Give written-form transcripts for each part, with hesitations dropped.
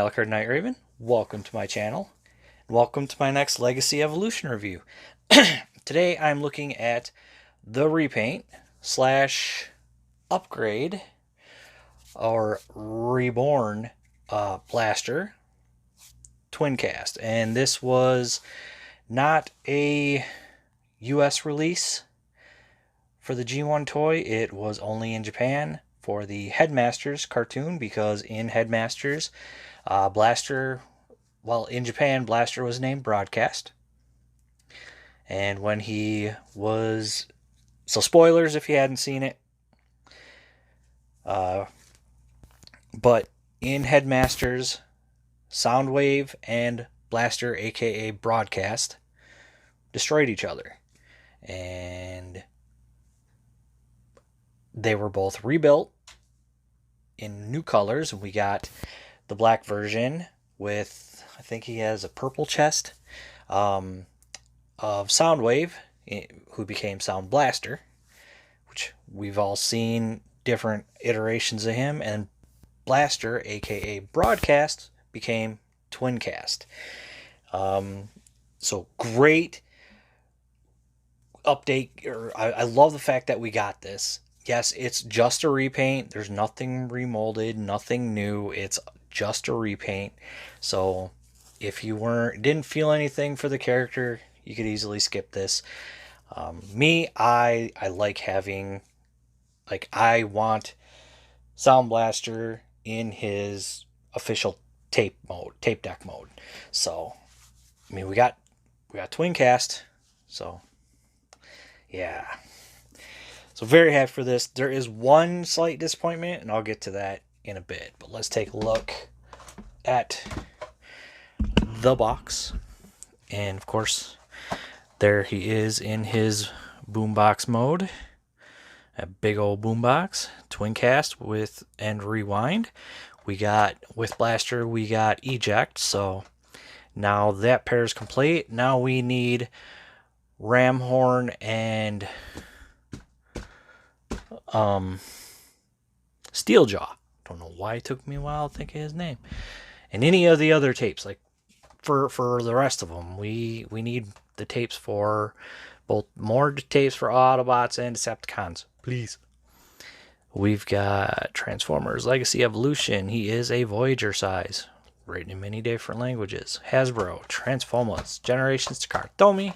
Wildcard Night Raven. Welcome to my channel. Welcome to my next Legacy Evolution review. Today I'm looking at the repaint slash upgrade or reborn blaster Twincast. And this was not a US release for the G1 toy. It was only in Japan for the Headmasters cartoon, because in Headmasters, Blaster, well, in Japan, Blaster was named Broadcast. And when he was, so spoilers if you hadn't seen it, but in Headmasters, Soundwave and Blaster, aka Broadcast, destroyed each other. And they were both rebuilt in new colors. We got the black version with, I think he has a purple chest, of Soundwave, who became Sound Blaster, which we've all seen different iterations of him, and Blaster, aka Broadcast, became Twincast. So great update. I love the fact that we got this. Yes, it's just a repaint. There's nothing remolded, nothing new. It's just a repaint. So if you didn't feel anything for the character, you could easily skip this. I like having, I want Sound Blaster in his official tape deck mode. So, I mean, we got Twincast. So, yeah. So very happy for this. There is one slight disappointment, and I'll get to that in a bit. But let's take a look at the box. And of course, there he is in his boombox mode. A big old boombox. Twincast with and rewind. We got, with Blaster, we got eject. So now that pair is complete. Now we need Ramhorn and Steeljaw. Don't know why it took me a while to think of his name. And any of the other tapes, like for the rest of them, we need the tapes for both, more tapes for Autobots and Decepticons, please. We've got Transformers Legacy Evolution. He is a Voyager size, written in many different languages. Hasbro Transformers Generations to Cartomi.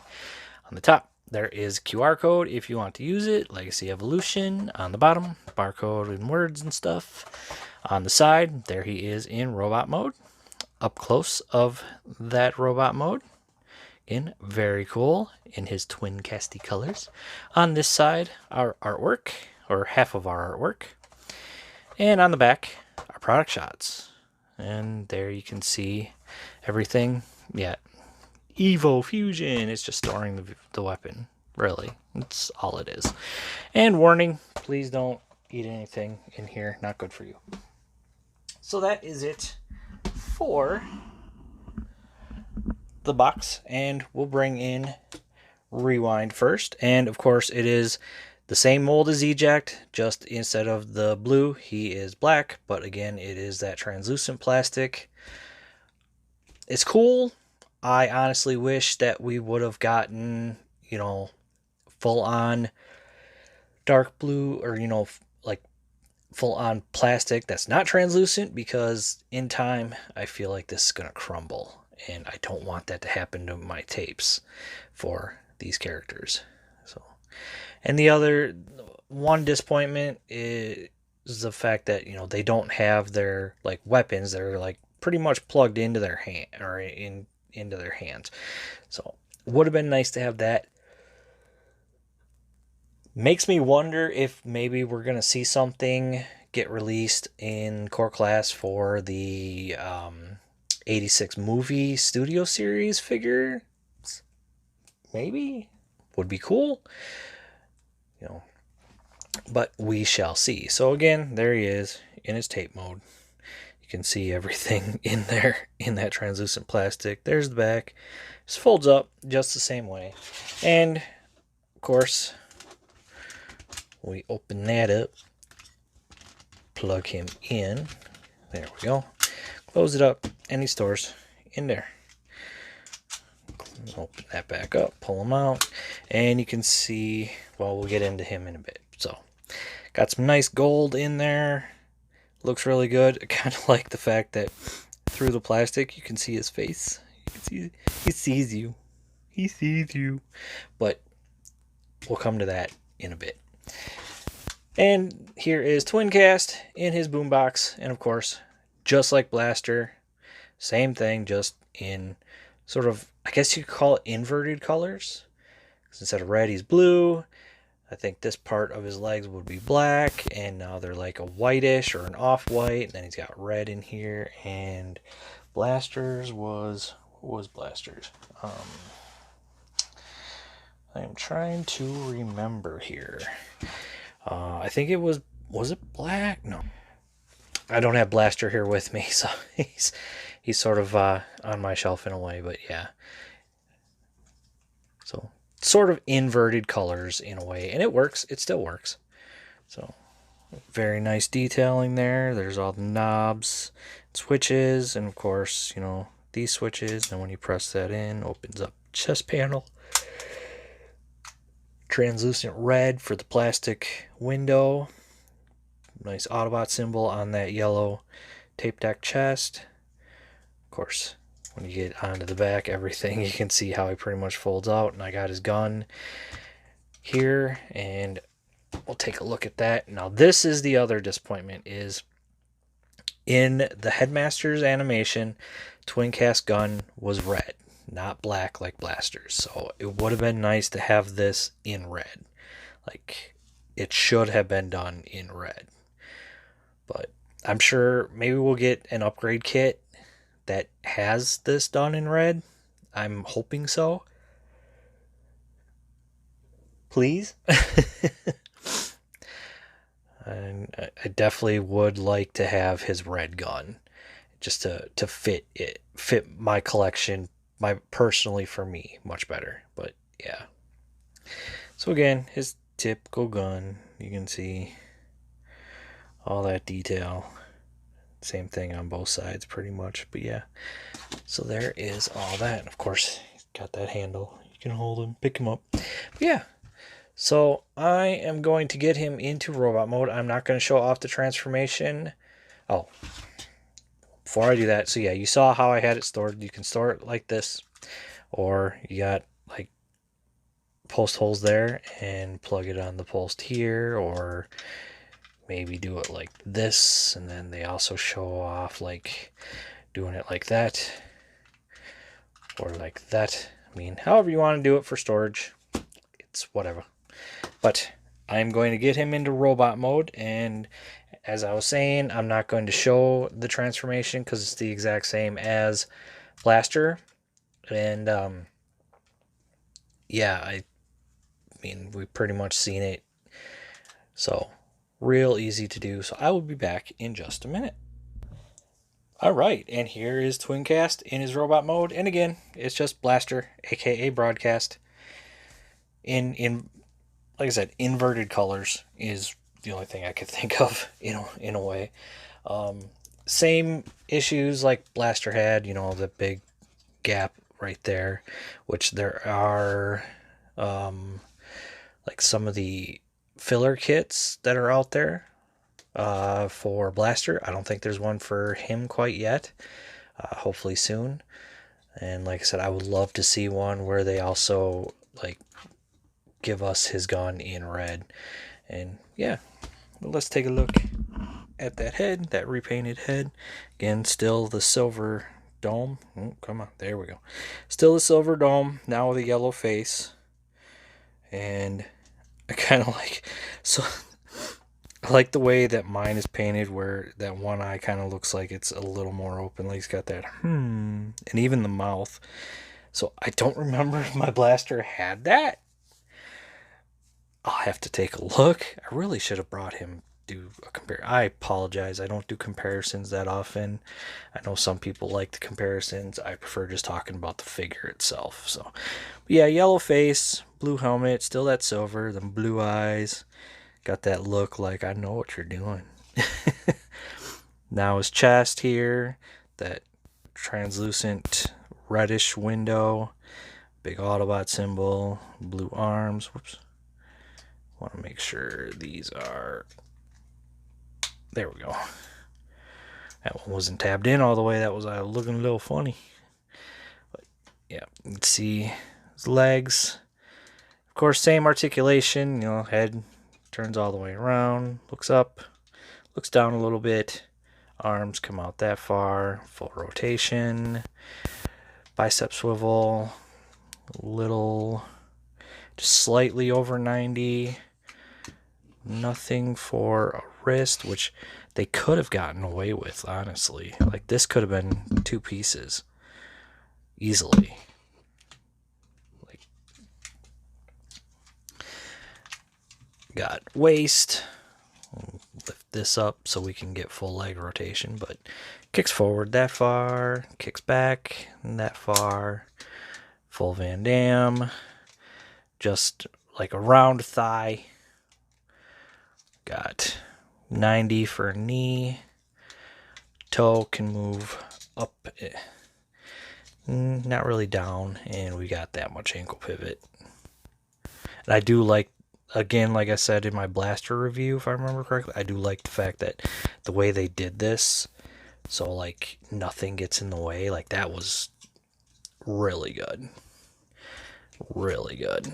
On the top, there is QR code if you want to use it. Legacy Evolution on the bottom. Barcode and words and stuff. On the side, there he is in robot mode. Up close of that robot mode. Again, very cool in his Twincasty colors. On this side, our artwork, or half of our artwork. And on the back, our product shots. And there you can see everything. Yeah. Evo Fusion. It's just storing the weapon. Really. That's all it is. And warning, please don't eat anything in here. Not good for you. So that is it for the box. And we'll bring in Rewind first. And of course, it is the same mold as Eject. Just instead of the blue, he is black. But again, it is that translucent plastic. It's cool. I honestly wish that we would have gotten, full-on dark blue, or, full-on plastic that's not translucent, because in time, I feel like this is going to crumble, and I don't want that to happen to my tapes for these characters. So, and the other one disappointment is the fact that, they don't have their, weapons. They're, pretty much plugged into their hand, or into their hands. So would have been nice to have that. Makes me wonder if maybe we're going to see something get released in Core Class for the 86 movie studio series figure. Maybe. Would be cool. But we shall see. So again, there he is in his tape mode. You can see everything in there in that translucent plastic. There's the back. Just folds up just the same way. And, of course, we open that up. Plug him in. There we go. Close it up. and he stores in there. Open that back up, pull him out, and you can see, well, we'll get into him in a bit. So, got some nice gold in there. Looks really good. I kind of like the fact that through the plastic, you can see his face. You can see, he sees you. He sees you. But we'll come to that in a bit. And here is Twincast in his boombox. And of course, just like Blaster, same thing, just in sort of, I guess you could call it inverted colors. Instead of red, he's blue. I think this part of his legs would be black, and now they're like a whitish or an off-white. And then he's got red in here, and Blaster's was, what was Blaster's? I am trying to remember here. I think it was it black? No. I don't have Blaster here with me, so he's sort of on my shelf in a way, but yeah. So sort of inverted colors in a way, and it works. It still works. So very nice detailing there. There's all the knobs, switches, and of course, you know, these switches. And when you press that in, opens up chest panel. Translucent red for the plastic window. Nice Autobot symbol on that yellow tape deck chest. Of course, when you get onto the back, everything, you can see how he pretty much folds out. And I got his gun here, and we'll take a look at that. Now, this is the other disappointment, is in the Headmaster's animation, Twincast gun was red, not black like Blaster's. So it would have been nice to have this in red. Like, it should have been done in red. But I'm sure maybe we'll get an upgrade kit that has this done in red. I'm hoping so. Please. And I definitely would like to have his red gun, just to fit my collection, personally for me, much better. But yeah. So again, his typical gun. You can see all that detail. Same thing on both sides pretty much, but yeah. So there is all that. And of course, he's got that handle. You can hold him, pick him up. But yeah. So I am going to get him into robot mode. I'm not going to show off the transformation. Oh, before I do that, so yeah, you saw how I had it stored. You can store it like this, or you got like post holes there and plug it on the post here, or maybe do it like this, and then they also show off like doing it like that or like that. I mean, however you want to do it for storage, it's whatever. But I'm going to get him into robot mode, and as I was saying, I'm not going to show the transformation because it's the exact same as Blaster. And yeah, I mean, we've pretty much seen it, so real easy to do. So I will be back in just a minute. All right, and here is Twincast in his robot mode, and again, it's just Blaster, aka Broadcast. In like I said, inverted colors is the only thing I could think of, you know, in a way. Same issues like Blaster had, you know, the big gap right there, which there are like some of the filler kits that are out there for Blaster. I don't think there's one for him quite yet. Hopefully soon. And like I said, I would love to see one where they also like give us his gun in red. And yeah, let's take a look at that head, that repainted head. Again, still the silver dome. Oh, come on, there we go. Still the silver dome, now with a yellow face. And I kind of like, so I like the way that mine is painted, where that one eye kind of looks like it's a little more open. Like he's got that and even the mouth. So I don't remember if my Blaster had that. I'll have to take a look. I really should have brought him do a compare. I apologize. I don't do comparisons that often. I know some people like the comparisons. I prefer just talking about the figure itself. So, but yeah, yellow face, blue helmet, still that silver, them blue eyes. Got that look like I know what you're doing. Now his chest here, that translucent reddish window, big Autobot symbol, blue arms. Whoops. Want to make sure these are... There we go. That one wasn't tabbed in all the way. That was looking a little funny. But yeah, you can see his legs. Of course, same articulation. Head turns all the way around, looks up, looks down a little bit. Arms come out that far. Full rotation. Bicep swivel. Little, just slightly over 90. Nothing for a wrist, which they could have gotten away with, honestly. Like, this could have been 2 pieces easily. Like, got waist. Lift this up so we can get full leg rotation, but kicks forward that far, kicks back that far. Full Van Damme. Just like a round thigh. Got 90 for a knee. Toe can move up, not really down, and we got that much ankle pivot. And I do like, again, like I said in my blaster review, if I remember correctly, I do like the fact that the way they did this, so like nothing gets in the way, like that was really good. Really good.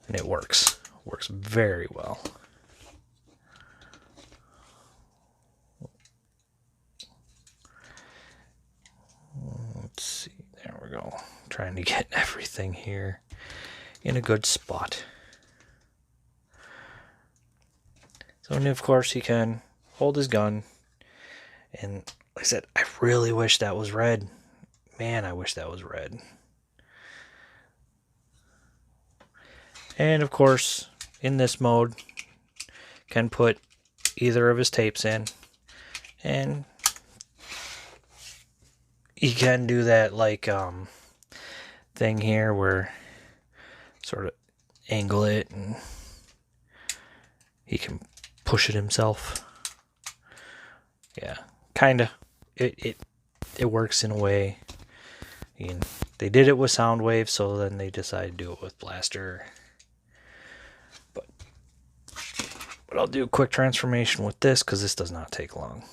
And it works. Works very well. Let's see. There we go. Trying to get everything here in a good spot. So, and of course, he can hold his gun. And like I said, I really wish that was red. Man, I wish that was red. And of course, in this mode, can put either of his tapes in. And he can do that like thing here where sort of angle it and he can push it himself. Yeah, kind of. It works in a way. And they did it with Soundwave, so then they decided to do it with Blaster. But I'll do a quick transformation with this because this does not take long.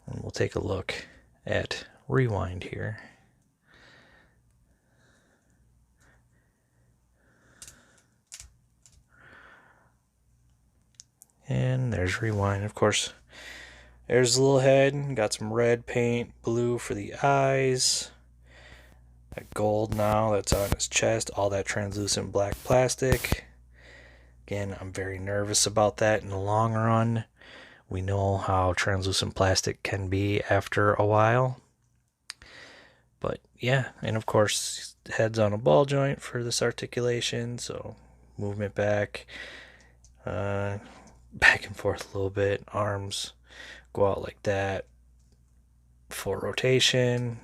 And we'll take a look at Rewind here. And there's Rewind, of course. There's the little head. Got some red paint, blue for the eyes. That gold now that's on his chest. All that translucent black plastic. Again, I'm very nervous about that in the long run. We know how translucent plastic can be after a while. But yeah, and of course, head's on a ball joint for this articulation. So movement back and forth a little bit. Arms go out like that. Full rotation.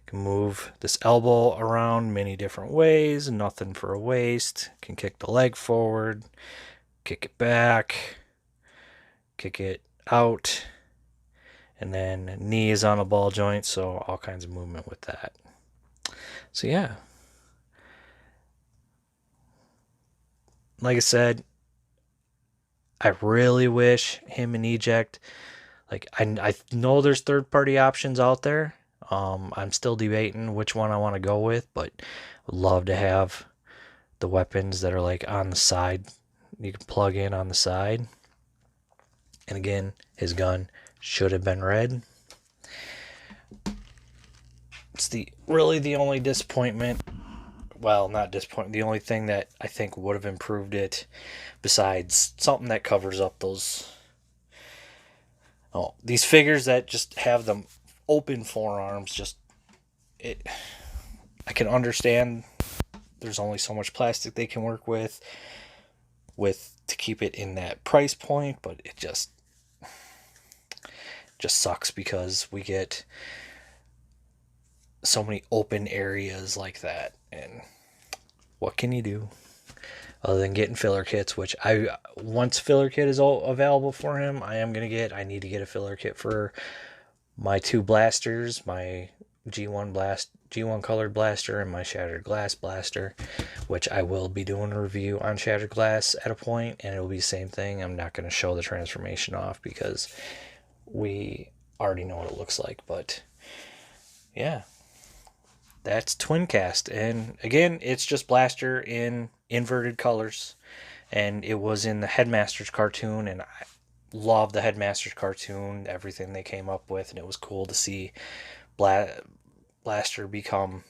Can move this elbow around many different ways. Nothing for a waist. Can kick the leg forward. Kick it back. Kick it out. And then knee is on a ball joint, so all kinds of movement with that. So yeah. Like I said, I really wish him and Eject, like I know there's third-party options out there. I'm still debating which one I want to go with, but I'd love to have the weapons that are like on the side. You can plug in on the side. And again, his gun should have been red. It's really the only disappointment. Well, not disappointment. The only thing that I think would have improved it, besides something that covers up these figures that just have them open forearms. I can understand there's only so much plastic they can work with to keep it in that price point, but it just sucks because we get so many open areas like that, and what can you do? other than getting filler kits, which once filler kit is all available for him, I am going to get. I need to get a filler kit for my two blasters, my G1 colored blaster, and my Shattered Glass blaster, which I will be doing a review on Shattered Glass at a point, and it'll be the same thing. I'm not going to show the transformation off because we already know what it looks like, but yeah, that's Twincast. And again, it's just blaster in inverted colors, and it was in the Headmasters cartoon, and I love the Headmasters cartoon, everything they came up with, and it was cool to see Blaster become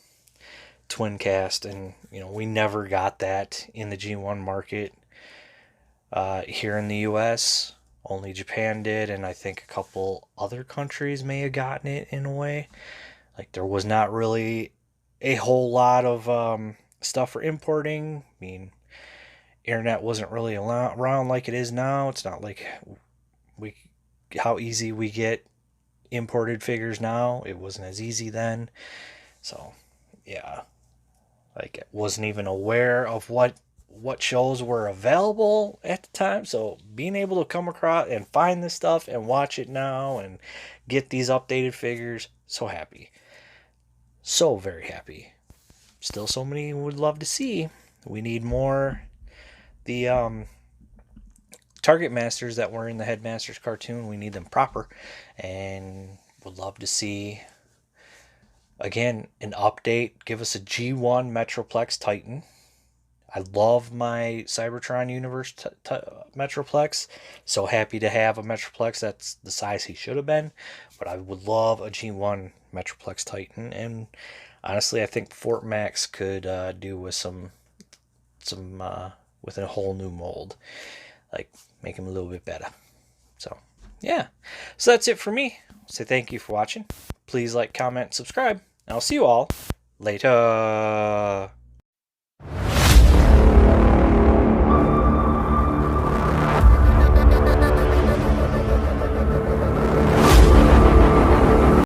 Twincast. And we never got that in the G1 market here in the US. Only Japan did, and I think a couple other countries may have gotten it in a way. Like, there was not really a whole lot of stuff for importing. I mean, internet wasn't really around like it is now. It's not like how easy we get imported figures now. It wasn't as easy then. So, yeah, like, I wasn't even aware of what shows were available at the time. So being able to come across and find this stuff and watch it now and get these updated figures, so happy. So very happy. Still so many would love to see. We need more the Target Masters that were in the Headmasters cartoon. We need them proper, and would love to see again an update. Give us a G1 Metroplex Titan. I love my Cybertron Universe Metroplex. So happy to have a Metroplex that's the size he should have been. But I would love a G1 Metroplex Titan. And honestly, I think Fort Max could do with some with a whole new mold. Like, make him a little bit better. So, yeah. So that's it for me. So thank you for watching. Please like, comment, subscribe. And I'll see you all later.